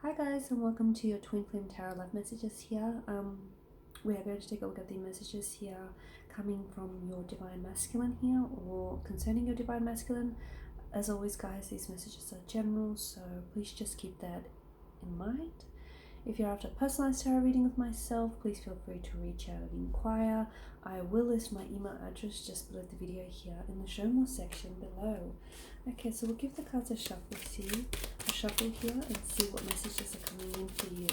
Hi guys, and welcome to your Twin Flame Tarot Love Messages here. We are going to take a look at the messages here coming from your Divine Masculine here, or concerning your Divine Masculine. As always guys, these messages are general, so please just keep that in mind. If you're after a personalized tarot reading with myself, please feel free to reach out and inquire. I will list my email address just below the video here in the show more section below. Okay, so we'll give the cards a shuffle here and see what messages are coming in for you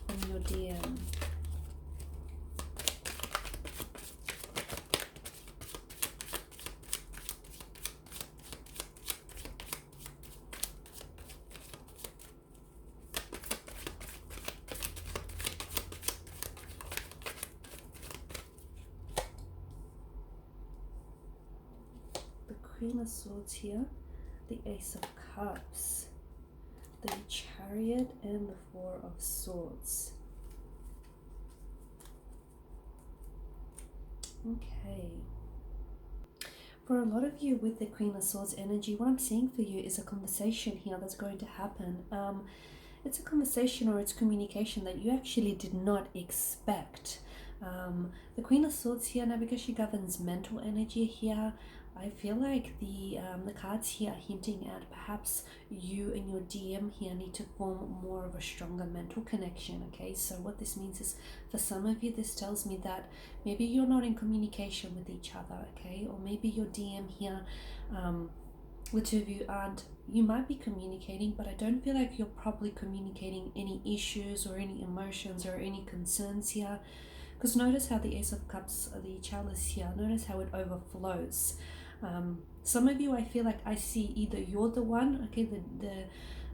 on your DM. The Queen of Swords here, the Ace of Cups, the Chariot, and the Four of Swords. Okay. For a lot of you with the Queen of Swords energy, what I'm seeing for you is a conversation here that's going to happen. It's a conversation or it's communication that you actually did not expect. The Queen of Swords here, now because she governs mental energy here, I feel like the cards here are hinting at perhaps you and your DM here need to form more of a stronger mental connection, okay? So what this means is, for some of you, this tells me that maybe you're not in communication with each other, okay? Or maybe your DM here, the two of you aren't, you might be communicating, but I don't feel like you're properly communicating any issues or any emotions or any concerns here. Because notice how the Ace of Cups, the chalice here, notice how it overflows. Some of you, I feel like I see either you're the one, okay, the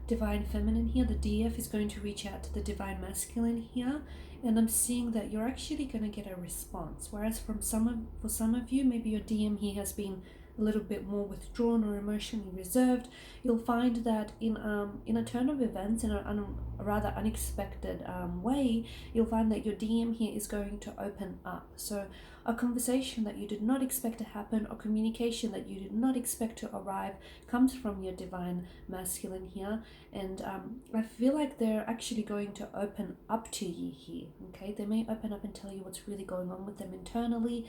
Divine Feminine here, the DF is going to reach out to the Divine Masculine here, and I'm seeing that you're actually going to get a response. Whereas for some of you, maybe your DM here has been a little bit more withdrawn or emotionally reserved. You'll find that in a turn of events, in a rather unexpected way, you'll find that your DM here is going to open up. So a conversation that you did not expect to happen, or communication that you did not expect to arrive, comes from your Divine Masculine here, and I feel like they're actually going to open up to you here, okay? They may open up and tell you what's really going on with them internally,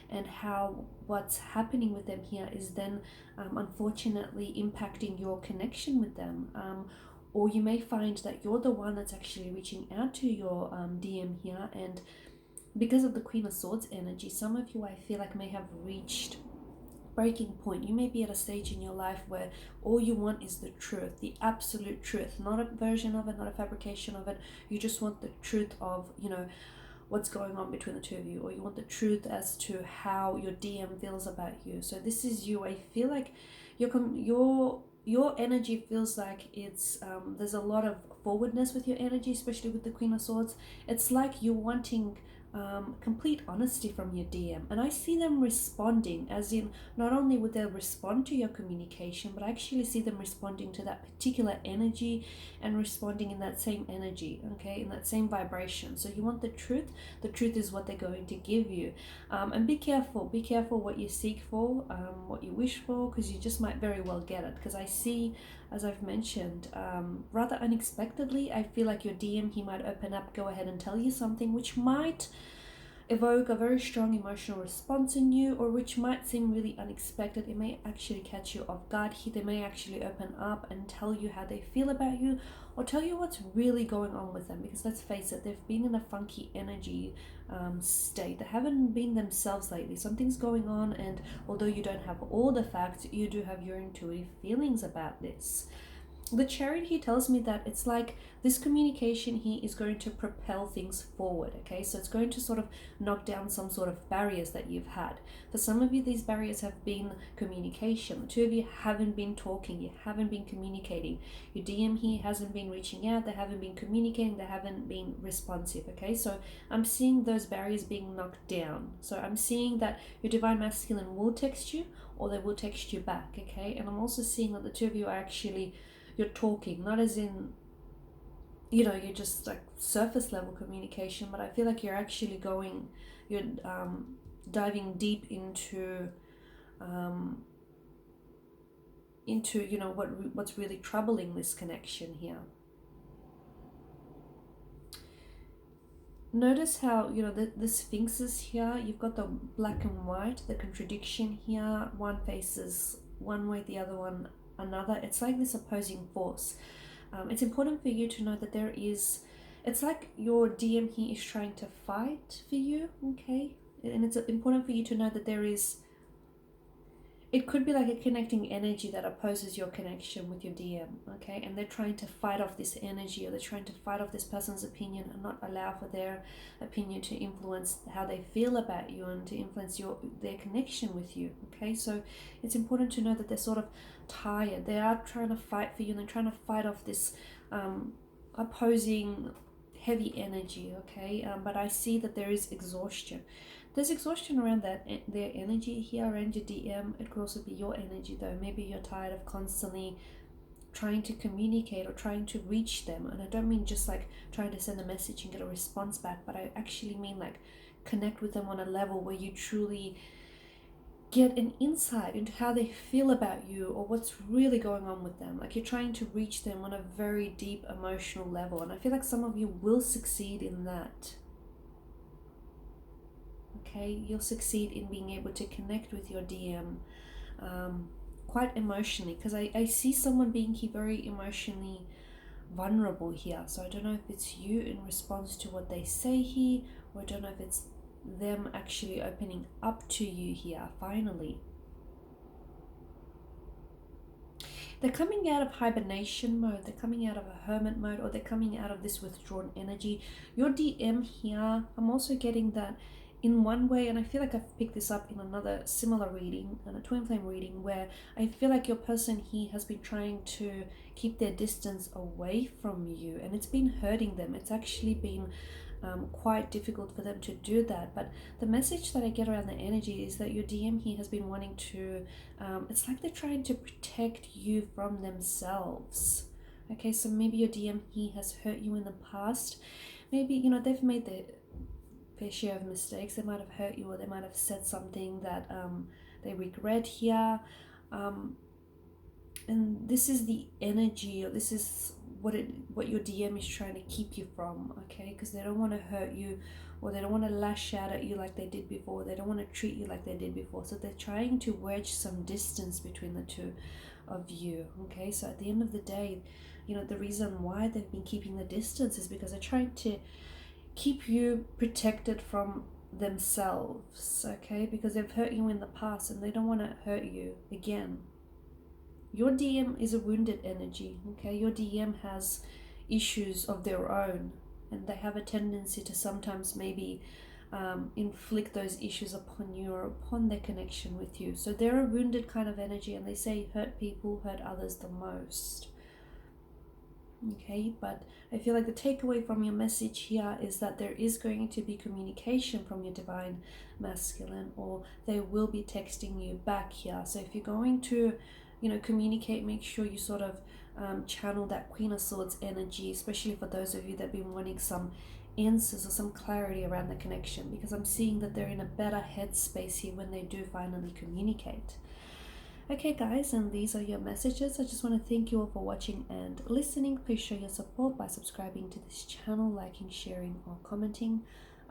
and how what's happening with them here is then unfortunately impacting your connection with them. Or you may find that you're the one that's actually reaching out to your DM here, and because of the Queen of Swords energy, some of you, I feel like, may have reached breaking point. You may be at a stage in your life where all you want is the truth, the absolute truth, not a version of it, not a fabrication of it. You just want the truth of, you know, what's going on between the two of you, or you want the truth as to how your DM feels about you. So this is you. I feel like your energy feels like it's there's a lot of forwardness with your energy, especially with the Queen of Swords. It's like you're wanting complete honesty from your DM, and I see them responding, as in not only would they respond to your communication, but I actually see them responding to that particular energy and responding in that same energy, okay, in that same vibration. So you want the truth is what they're going to give you, and be careful what you seek for, what you wish for, because you just might very well get it. Because I see, as I've mentioned, rather unexpectedly, I feel like your DM, he might open up, go ahead and tell you something which might evoke a very strong emotional response in you, or which might seem really unexpected. It may actually catch you off guard. They may actually open up and tell you how they feel about you, or tell you what's really going on with them, because let's face it, they've been in a funky energy state. They haven't been themselves lately. Something's going on, and although you don't have all the facts, you do have your intuitive feelings about this. The Chariot here tells me that it's like this communication here is going to propel things forward, okay? So it's going to sort of knock down some sort of barriers that you've had. For some of you, these barriers have been communication. The two of you haven't been talking, you haven't been communicating. Your DM here hasn't been reaching out, they haven't been communicating, they haven't been responsive, okay? So I'm seeing those barriers being knocked down. So I'm seeing that your Divine Masculine will text you, or they will text you back, okay? And I'm also seeing that the two of you are actually, you're talking, not as in, you know, you're just like surface level communication, but I feel like you're actually you're diving deep into you know, what's really troubling this connection here. Notice how, the sphinxes here, you've got the black and white, the contradiction here. One faces one way, the other one another. It's like this opposing force. It's important for you to know that it's like your DM here is trying to fight for you, okay? And it's important for you to know that it could be like a connecting energy that opposes your connection with your DM, okay? And they're trying to fight off this energy, or they're trying to fight off this person's opinion and not allow for their opinion to influence how they feel about you and to influence their connection with you, okay? So it's important to know that they're sort of tired. They are trying to fight for you, and they're trying to fight off this opposing heavy energy, okay? But I see that there is exhaustion. There's exhaustion around their energy here around your DM. It could also be your energy though. Maybe you're tired of constantly trying to communicate or trying to reach them. And I don't mean just like trying to send a message and get a response back, but I actually mean like connect with them on a level where you truly get an insight into how they feel about you or what's really going on with them. Like you're trying to reach them on a very deep emotional level. And I feel like some of you will succeed in that. Okay, you'll succeed in being able to connect with your DM quite emotionally, because I see someone being here very emotionally vulnerable here. So I don't know if it's you in response to what they say here, or I don't know if it's them actually opening up to you here finally. They're coming out of hibernation mode, they're coming out of a hermit mode, or they're coming out of this withdrawn energy. Your DM here, I'm also getting that in one way, and I feel like I've picked this up in another similar reading, and a twin flame reading, where I feel like your person here has been trying to keep their distance away from you, and it's been hurting them. It's actually been quite difficult for them to do that. But the message that I get around the energy is that your DM here has been wanting to, it's like they're trying to protect you from themselves. Okay, so maybe your DM here has hurt you in the past. Maybe, they've made their fair share of mistakes. They might have hurt you, or they might have said something that they regret here. And this is the energy, or this is what your DM is trying to keep you from, okay? Because they don't want to hurt you, or they don't want to lash out at you like they did before. They don't want to treat you like they did before. So they're trying to wedge some distance between the two of you, okay? So at the end of the day, the reason why they've been keeping the distance is because they're trying to keep you protected from themselves, okay? Because they've hurt you in the past and they don't want to hurt you again. Your DM is a wounded energy, okay? Your DM has issues of their own, and they have a tendency to sometimes maybe inflict those issues upon you or upon their connection with you. So they're a wounded kind of energy, and they say hurt people hurt others the most. Okay, but I feel like the takeaway from your message here is that there is going to be communication from your divine masculine, or they will be texting you back here. So if you're going to communicate, make sure you sort of channel that Queen of Swords energy, especially for those of you that have been wanting some answers or some clarity around the connection, because I'm seeing that they're in a better headspace here when they do finally communicate. Okay guys, and these are your messages. I just want to thank you all for watching and listening. Please show your support by subscribing to this channel, liking, sharing, or commenting.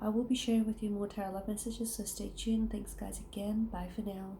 I will be sharing with you more tarot love messages, so stay tuned. Thanks guys again. Bye for now.